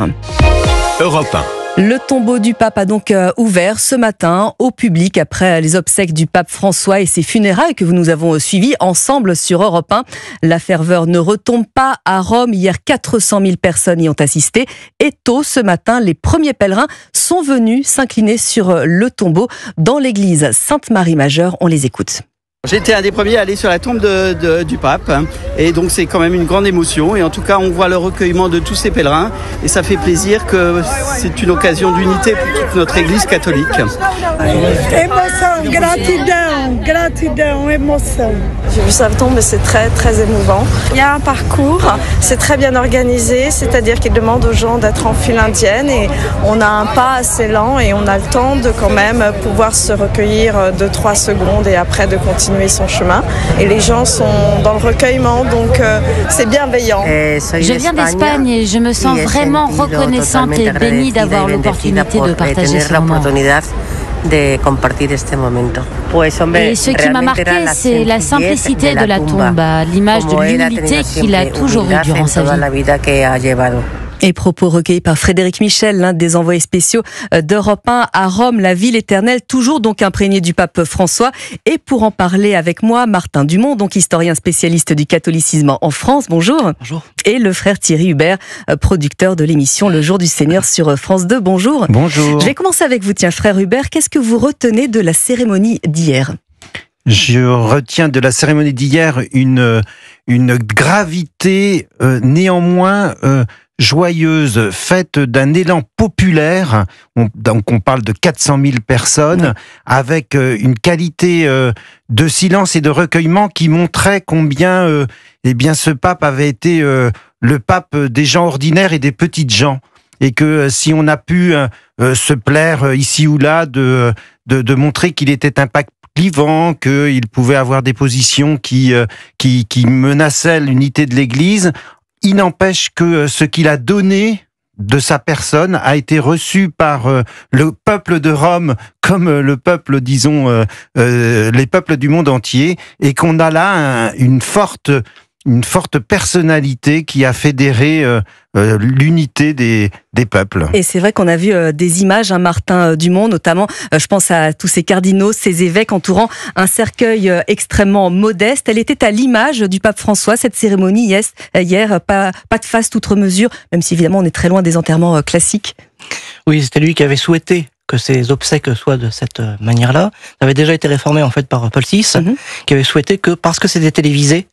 20h. Europe 1. Le tombeau du pape a donc ouvert ce matin au public après les obsèques du pape François et ses funérailles que nous avons suivies ensemble sur Europe 1. La ferveur ne retombe pas à Rome. Hier, 400 000 personnes y ont assisté. Et tôt ce matin, les premiers pèlerins sont venus s'incliner sur le tombeau dans l'église Sainte-Marie-Majeure. On les écoute. J'étais un des premiers à aller sur la tombe du pape et donc c'est quand même une grande émotion et en tout cas on voit le recueillement de tous ces pèlerins et ça fait plaisir que c'est une occasion d'unité pour toute notre église catholique. Émotion, gratidão, émotion. J'ai vu sa tombe et c'est très très émouvant. Il y a un parcours, c'est très bien organisé, c'est-à-dire qu'il demande aux gens d'être en file indienne et on a un pas assez lent et on a le temps de quand même pouvoir se recueillir 2-3 secondes et après de continuer son chemin et les gens sont dans le recueillement donc c'est bienveillant. Je viens d'Espagne et je me sens vraiment reconnaissante et bénie d'avoir l'opportunité de partager ce moment. Et ce qui m'a marqué, c'est la simplicité de la tombe, à l'image de l'humilité qu'il a toujours eue durant sa vie. Et propos recueillis par Frédéric Michel, l'un des envoyés spéciaux d'Europe 1 à Rome, la ville éternelle, toujours donc imprégnée du pape François. Et pour en parler avec moi, Martin Dumont, donc historien spécialiste du catholicisme en France. Bonjour. Bonjour. Et le frère Thierry Hubert, producteur de l'émission Le Jour du Seigneur sur France 2. Bonjour. Bonjour. Je vais commencer avec vous, tiens, frère Hubert. Qu'est-ce que vous retenez de la cérémonie d'hier ? Je retiens de la cérémonie d'hier une gravité néanmoins joyeuse, faite d'un élan populaire. Donc on parle de 400 000 personnes, avec une qualité de silence et de recueillement qui montrait combien ce pape avait été le pape des gens ordinaires et des petites gens. Et que si on a pu se plaire ici ou là de montrer qu'il était clivant, qu'il pouvait avoir des positions qui menaçaient l'unité de l'Église, il n'empêche que ce qu'il a donné de sa personne a été reçu par le peuple de Rome comme le peuple, disons, les peuples du monde entier, et qu'on a là une forte personnalité qui a fédéré l'unité des peuples. Et c'est vrai qu'on a vu des images, Martin Dumont, notamment, je pense à tous ces cardinaux, ces évêques entourant un cercueil extrêmement modeste. Elle était à l'image du pape François, cette cérémonie hier, pas de faste outre mesure, même si évidemment on est très loin des enterrements classiques. Oui, c'était lui qui avait souhaité que ces obsèques soient de cette manière-là. Ça avait déjà été réformé en fait par Paul VI, qui avait souhaité que, parce que c'était télévisé,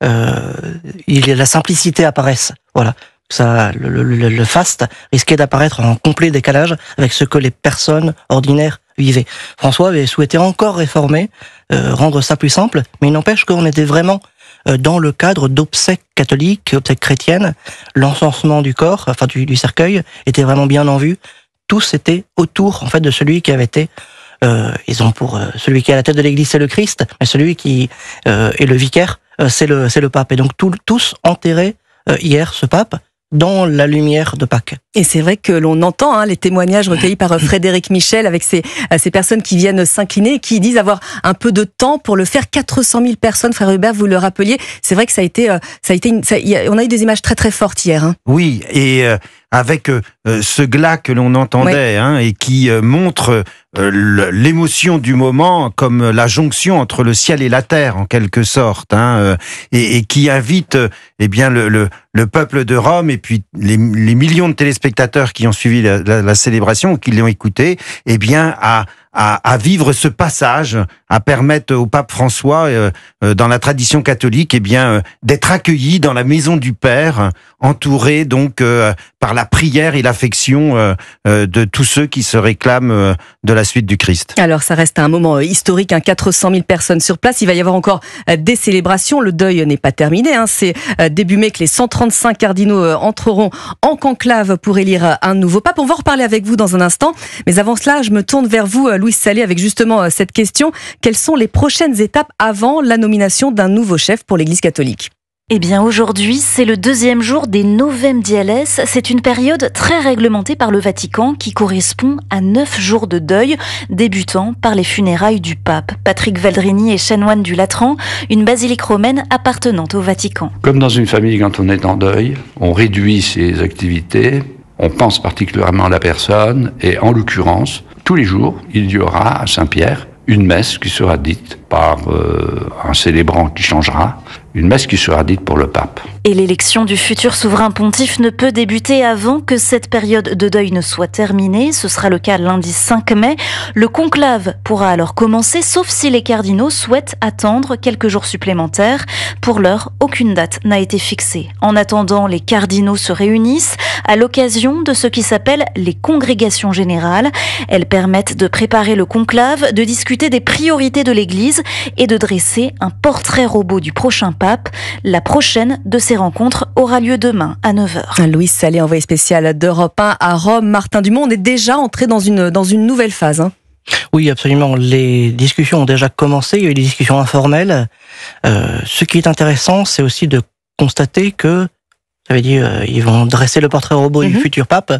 la simplicité apparaisse. Voilà. Ça, le faste risquait d'apparaître en complet décalage avec ce que les personnes ordinaires vivaient. François avait souhaité encore réformer, rendre ça plus simple, mais il n'empêche qu'on était vraiment dans le cadre d'obsèques catholiques, obsèques chrétiennes. L'encensement du corps, enfin du cercueil, était vraiment bien en vue. Tous étaient autour, en fait, de celui qui avait été ils ont pour celui qui est à la tête de l'Église, c'est le Christ, mais celui qui est le vicaire, c'est le pape. Et donc tous enterraient hier ce pape dans la lumière de Pâques. Et c'est vrai que l'on entend les témoignages recueillis par Frédéric Michel avec ces personnes qui viennent s'incliner et qui disent avoir un peu de temps pour le faire. 400 000 personnes, frère Hubert, vous le rappeliez. C'est vrai que on a eu des images très très fortes hier. Oui, et avec ce glas que l'on entendait, et qui montre l'émotion du moment comme la jonction entre le ciel et la terre en quelque sorte, et qui invite le peuple de Rome et puis les millions de téléspectateurs qui ont suivi la célébration ou qui l'ont écouté, à vivre ce passage, à permettre au pape François, dans la tradition catholique, d'être accueilli dans la maison du Père, entouré donc par la prière et l'affection de tous ceux qui se réclament de la suite du Christ. Alors ça reste un moment historique, 400 000 personnes sur place. Il va y avoir encore des célébrations. Le deuil n'est pas terminé. C'est début mai que les 135 cardinaux entreront en conclave pour élire un nouveau pape. On va en reparler avec vous dans un instant. Mais avant cela, je me tourne vers vous, Louise Salé, avec justement cette question. Quelles sont les prochaines étapes avant la nomination d'un nouveau chef pour l'Église catholique ? Eh bien aujourd'hui, c'est le deuxième jour des Novem Diales. C'est une période très réglementée par le Vatican qui correspond à 9 jours de deuil, débutant par les funérailles du pape. Patrick Valdrini est chanoine du Latran, une basilique romaine appartenant au Vatican. Comme dans une famille, quand on est en deuil, on réduit ses activités On pense particulièrement à la personne et en l'occurrence, tous les jours, il y aura à Saint-Pierre une messe qui sera dite par un célébrant qui changera, une messe qui sera dite pour le pape. Et l'élection du futur souverain pontife ne peut débuter avant que cette période de deuil ne soit terminée. Ce sera le cas lundi 5 mai. Le conclave pourra alors commencer, sauf si les cardinaux souhaitent attendre quelques jours supplémentaires. Pour l'heure, aucune date n'a été fixée. En attendant, les cardinaux se réunissent à l'occasion de ce qui s'appelle les congrégations générales. Elles permettent de préparer le conclave, de discuter des priorités de l'Église et de dresser un portrait robot du prochain pape. La prochaine de ces rencontres aura lieu demain à 9h. Louis Salé, envoyé spécial d'Europe 1 à Rome. Martin Dumont, on est déjà entré dans une nouvelle phase. Oui, absolument. Les discussions ont déjà commencé. Il y a eu des discussions informelles. Ce qui est intéressant, c'est aussi de constater que, ça veut dire, ils vont dresser le portrait robot du futur pape,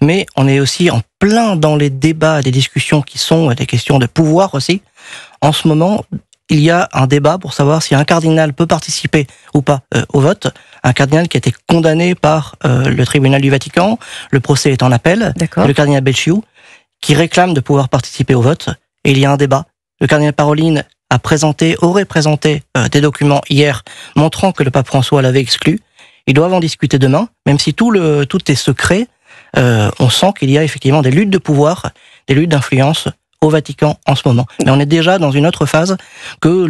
mais on est aussi en plein dans les débats, des discussions qui sont des questions de pouvoir aussi. En ce moment, il y a un débat pour savoir si un cardinal peut participer ou pas au vote. Un cardinal qui a été condamné par le tribunal du Vatican, le procès est en appel, le cardinal Becciu, qui réclame de pouvoir participer au vote. Et il y a un débat. Le cardinal Parolin aurait présenté des documents hier montrant que le pape François l'avait exclu. Ils doivent en discuter demain, même si tout est secret. On sent qu'il y a effectivement des luttes de pouvoir, des luttes d'influence au Vatican en ce moment. Mais on est déjà dans une autre phase que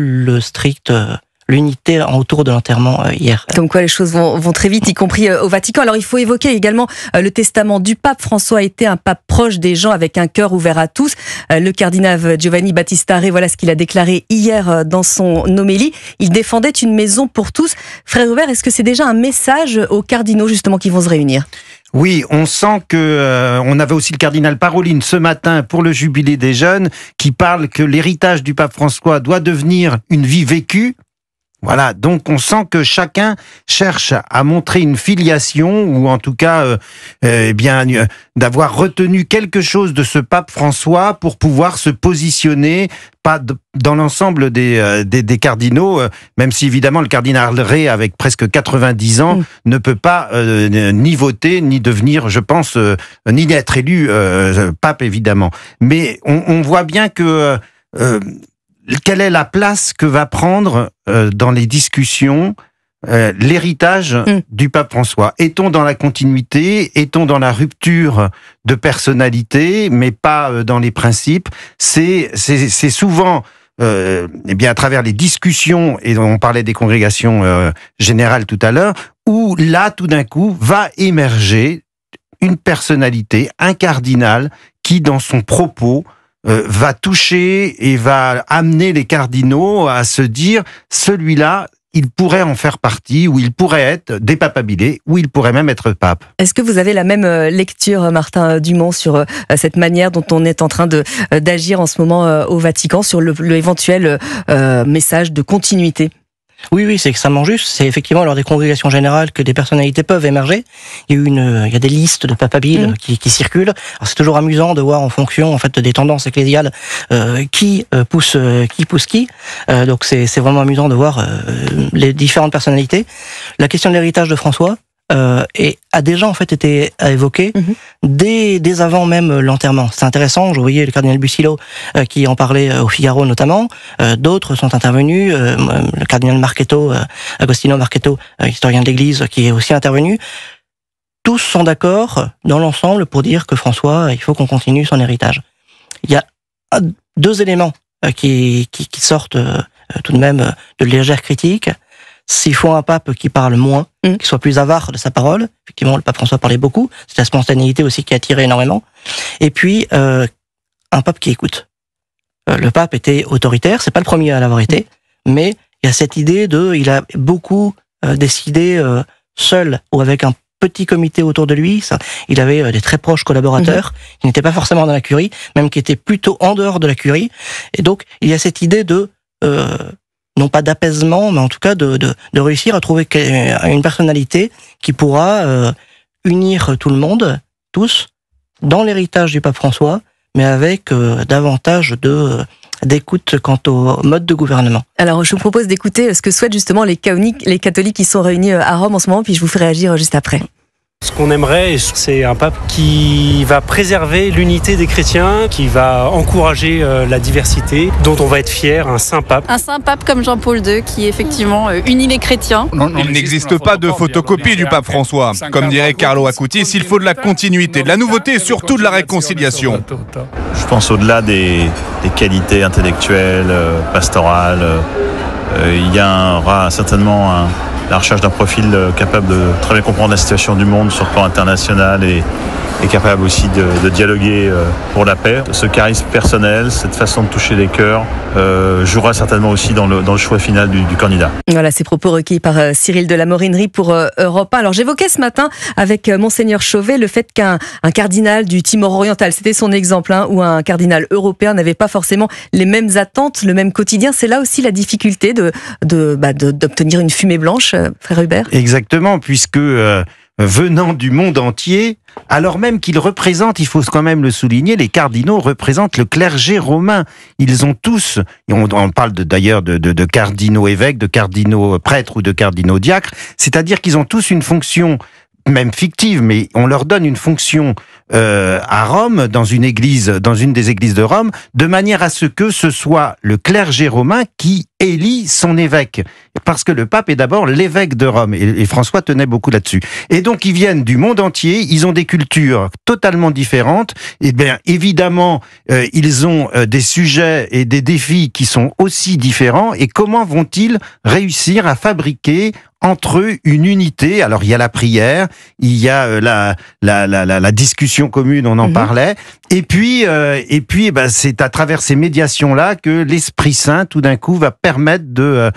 l'unité autour de l'enterrement hier. Comme quoi les choses vont très vite, y compris au Vatican. Alors il faut évoquer également le testament du pape. François était un pape proche des gens, avec un cœur ouvert à tous. Le cardinal Giovanni Battista Re, voilà ce qu'il a déclaré hier dans son homélie. Il défendait une maison pour tous. Frère Hubert, est-ce que c'est déjà un message aux cardinaux justement qui vont se réunir ? Oui, on sent que on avait aussi le cardinal Parolin ce matin pour le jubilé des jeunes qui parle que l'héritage du pape François doit devenir une vie vécue. Voilà, donc on sent que chacun cherche à montrer une filiation ou en tout cas d'avoir retenu quelque chose de ce pape François pour pouvoir se positionner pas dans l'ensemble des cardinaux, même si évidemment le cardinal Re avec presque 90 ans ne peut pas ni voter ni devenir, je pense, ni être élu pape évidemment. Mais on voit bien que quelle est la place que va prendre dans les discussions l'héritage du pape François? Est-on dans la continuité? Est-on dans la rupture de personnalité, mais pas dans les principes? C'est souvent à travers les discussions, et on parlait des congrégations générales tout à l'heure, où là, tout d'un coup, va émerger une personnalité, un cardinal, qui, dans son propos, va toucher et va amener les cardinaux à se dire, celui-là, il pourrait en faire partie, ou il pourrait être dépapabilé, ou il pourrait même être pape. Est-ce que vous avez la même lecture, Martin Dumont, sur cette manière dont on est en train d'agir en ce moment au Vatican, sur l'éventuel message de continuité ? Oui, c'est extrêmement juste. C'est effectivement lors des congrégations générales que des personnalités peuvent émerger. Il y a des listes de papabiles qui circulent. Alors c'est toujours amusant de voir en fonction des tendances ecclésiales qui pousse qui. Donc c'est vraiment amusant de voir les différentes personnalités. La question de l'héritage de François a déjà été évoquée dès avant même l'enterrement. C'est intéressant. Je voyais le cardinal Bussillo qui en parlait au Figaro notamment. D'autres sont intervenus. Le cardinal Marchetto, Agostino Marchetto, historien de l'Église, qui est aussi intervenu. Tous sont d'accord dans l'ensemble pour dire que François, il faut qu'on continue son héritage. Il y a deux éléments qui sortent tout de même de légères critiques. S'il faut un pape qui parle moins, qui soit plus avare de sa parole, effectivement le pape François parlait beaucoup, c'est la spontanéité aussi qui attirait énormément, et puis un pape qui écoute. Le pape était autoritaire, c'est pas le premier à l'avoir été, mais il y a cette idée il a beaucoup décidé seul ou avec un petit comité autour de lui. Il avait des très proches collaborateurs qui n'étaient pas forcément dans la curie, même qui étaient plutôt en dehors de la curie, et donc il y a cette idée non pas d'apaisement, mais en tout cas de réussir à trouver une personnalité qui pourra unir tout le monde, tous, dans l'héritage du pape François, mais avec davantage d'écoute quant au mode de gouvernement. Alors je vous propose d'écouter ce que souhaitent justement les catholiques qui sont réunis à Rome en ce moment, puis je vous ferai réagir juste après. Ce qu'on aimerait, c'est un pape qui va préserver l'unité des chrétiens, qui va encourager la diversité, dont on va être fier, un saint pape. Un saint pape comme Jean-Paul II qui effectivement unit les chrétiens. Il n'existe pas de photocopie du pape François. Comme dirait Carlo Acutis, il faut de la continuité, de la nouveauté et surtout de la réconciliation. Je pense au-delà des qualités intellectuelles, pastorales, il y aura certainement la recherche d'un profil capable de très bien comprendre la situation du monde sur le plan international et capable aussi de dialoguer pour la paix. Ce charisme personnel, cette façon de toucher les cœurs, jouera certainement aussi dans le choix final du candidat. Voilà ces propos recueillis par Cyril de la Morinerie pour Europe 1. Alors j'évoquais ce matin avec Monseigneur Chauvet le fait qu'un cardinal du Timor oriental, c'était son exemple, ou un cardinal européen n'avait pas forcément les mêmes attentes, le même quotidien. C'est là aussi la difficulté d'obtenir une fumée blanche, frère Hubert. Exactement, puisque venant du monde entier, alors même qu'ils représentent, il faut quand même le souligner, les cardinaux représentent le clergé romain. Ils ont tous, et on parle d'ailleurs de cardinaux évêques, de cardinaux prêtres ou de cardinaux diacres, c'est-à-dire qu'ils ont tous une fonction, même fictive, mais on leur donne une fonction à Rome, dans une des églises de Rome, de manière à ce que ce soit le clergé romain qui élit son évêque. Parce que le pape est d'abord l'évêque de Rome, et François tenait beaucoup là-dessus. Et donc ils viennent du monde entier, ils ont des cultures totalement différentes, et bien évidemment ils ont des sujets et des défis qui sont aussi différents, et comment vont-ils réussir à fabriquer entre eux une unité? Alors il y a la prière, il y a la discussion commune, on en parlait, et puis c'est à travers ces médiations-là que l'Esprit Saint tout d'un coup va permettre de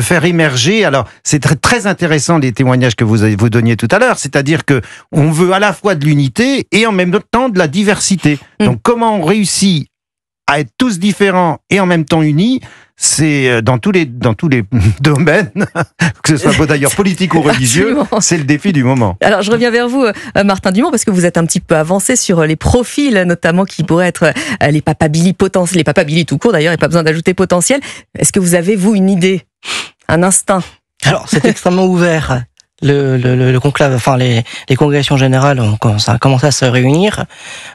faire émerger. Alors c'est très intéressant les témoignages que vous donniez tout à l'heure, c'est-à-dire que on veut à la fois de l'unité et en même temps de la diversité. Donc comment on réussit à être tous différents et en même temps unis? C'est dans tous les domaines, que ce soit d'ailleurs politique ou religieux, c'est le défi du moment. Alors je reviens vers vous, Martin Dumont, parce que vous êtes un petit peu avancé sur les profils, notamment qui pourraient être les papabili potentiels, les papabili tout court d'ailleurs, il n'y a pas besoin d'ajouter potentiel. Est-ce que vous avez, vous, une idée, un instinct? Alors c'est extrêmement ouvert. Le conclave, enfin les congrégations générales, ça a commencé à se réunir.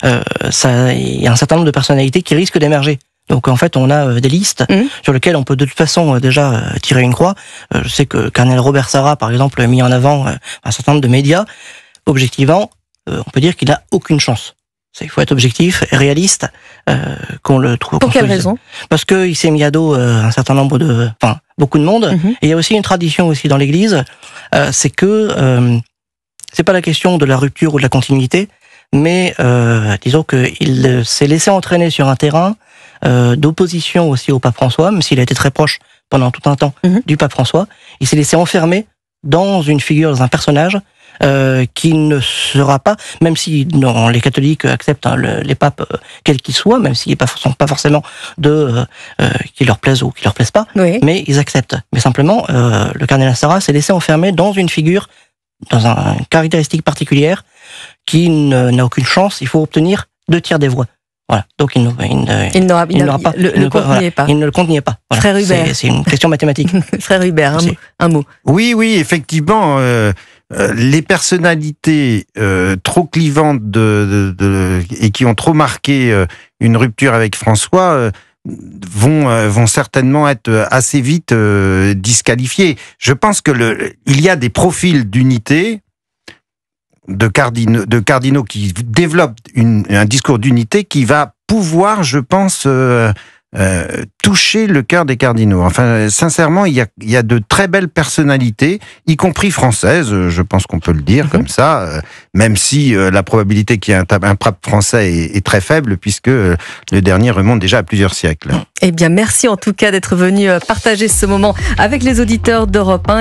Il y a un certain nombre de personnalités qui risquent d'émerger. Donc en fait, on a des listes sur lesquelles on peut de toute façon déjà tirer une croix. Je sais que Cardinal Robert Sarah, par exemple, a mis en avant un certain nombre de médias. Objectivement, on peut dire qu'il n'a aucune chance. Il faut être objectif et réaliste, qu'on le trouve. Pour quelle raison? Parce qu'il s'est mis à dos un certain nombre beaucoup de monde. Et il y a aussi une tradition aussi dans l'Église, c'est que c'est pas la question de la rupture ou de la continuité, mais disons qu'il s'est laissé entraîner sur un terrain d'opposition aussi au pape François, même s'il a été très proche pendant tout un temps du pape François. Il s'est laissé enfermer dans une figure, dans un personnage qui ne sera pas, même si les catholiques acceptent les papes quels qu'ils soient, même s'ils ne sont pas forcément qui leur plaisent ou qui leur plaisent pas, mais ils acceptent. Mais simplement, le cardinal Sarah s'est laissé enfermer dans une figure, dans une caractéristique particulière qui n'a aucune chance. Il faut obtenir 2/3 des voix. Voilà. Donc il ne le contenait pas. Voilà. Frère Hubert. C'est une question mathématique. Frère Hubert, un mot. Oui, effectivement, les personnalités trop clivantes et qui ont trop marqué une rupture avec François vont certainement être assez vite disqualifiées. Je pense que il y a des profils d'unité, de cardinaux qui développent un discours d'unité qui va pouvoir, je pense, toucher le cœur des cardinaux. Enfin, sincèrement, il y a de très belles personnalités, y compris françaises, je pense qu'on peut le dire comme ça, même si la probabilité qu'il y ait un pape français est très faible, puisque le dernier remonte déjà à plusieurs siècles. Eh bien, merci en tout cas d'être venu partager ce moment avec les auditeurs d'Europe 1.